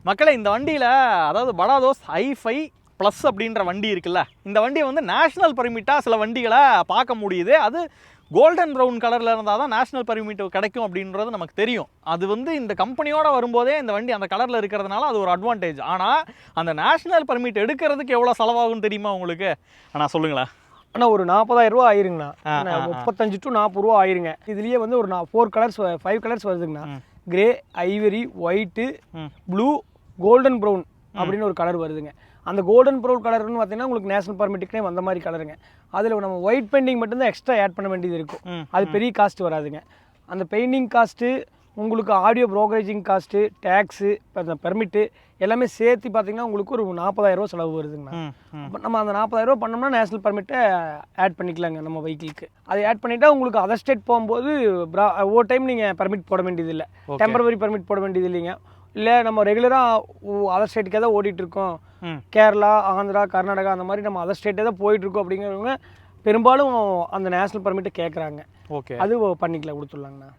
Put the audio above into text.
மக்களே இந்த வண்டியில் அதாவது படாதோஸ் i5 ப்ளஸ் அப்படின்ற வண்டி இருக்குல்ல, இந்த வண்டியை வந்து நேஷ்னல் பர்மிட்டாக சில வண்டிகளை பார்க்க முடியுது. அது கோல்டன் ப்ரௌன் கலரில் இருந்தால் தான் நேஷ்னல் பர்மிட் கிடைக்கும் அப்படின்றது நமக்கு தெரியும். அது வந்து இந்த கம்பெனியோடு வரும்போதே இந்த வண்டி அந்த கலரில் இருக்கிறதுனால அது ஒரு அட்வான்டேஜ். ஆனால் அந்த நேஷ்னல் பர்மிட் எடுக்கிறதுக்கு எவ்வளோ செலவாகும்னு தெரியுமா உங்களுக்கு? ஆனால் சொல்லுங்களேன். ஆனால் ஒரு 40,000 ரூபா ஆயிருங்கண்ணா. 35 to 40 ரூபா ஆயிருங்க. இதுலேயே வந்து ஒரு 4 கலர்ஸ் 5 கலர்ஸ் வருதுங்கண்ணா. Grey, ivory, white, blue, golden brown அப்படின்னு ஒரு கலர் வருதுங்க. அந்த கோல்டன் ப்ரௌன் கலர்னு பார்த்தீங்கன்னா உங்களுக்கு நேஷனல் பர்மிட்டுக்குனே வந்த மாதிரி கலருங்க. அதில் நம்ம ஒயிட் பெயிண்டிங் மட்டும்தான் எக்ஸ்ட்ரா ஆட் பண்ண வேண்டியது இருக்கும். அது பெரிய காஸ்ட் வராதுங்க. அந்த பெயிண்டிங் காஸ்ட்டு, உங்களுக்கு ஆடியோ ப்ரோக்கரேஜிங் காஸ்ட்டு, டேக்ஸு, இப்போ பெர்மிட்டு எல்லாமே சேர்த்து பார்த்தீங்கன்னா உங்களுக்கு ஒரு 40,000 ரூபா செலவு வருதுங்கண்ணா. அப்போ நம்ம அந்த 40,000 ரூபா பண்ணோம்னா நேஷனல் பர்மிட்டை ஆட் பண்ணிக்கலாங்க நம்ம வெஹிக்கிளுக்கு. அதை ஆட் பண்ணிட்டா உங்களுக்கு அதர் ஸ்டேட் போகும்போது ஒவ்வொரு டைம் நீங்கள் பர்மிட் போட வேண்டியது இல்லை, டெம்பரவரி பர்மிட் போட வேண்டியது இல்லைங்க. இல்லை நம்ம ரெகுலராக அதர் ஸ்டேட்டுக்கே தான் ஓடிட்டுருக்கோம், கேரளா, ஆந்திரா, கர்நாடகா அந்த மாதிரி நம்ம அதர் ஸ்டேட்டே தான் போயிட்டுருக்கோம் அப்படிங்கிறவங்க பெரும்பாலும் அந்த நேஷனல் பர்மிட்டை கேட்குறாங்க. ஓகே, அது பண்ணிக்கலாம், கொடுத்துடலாங்கண்ணா.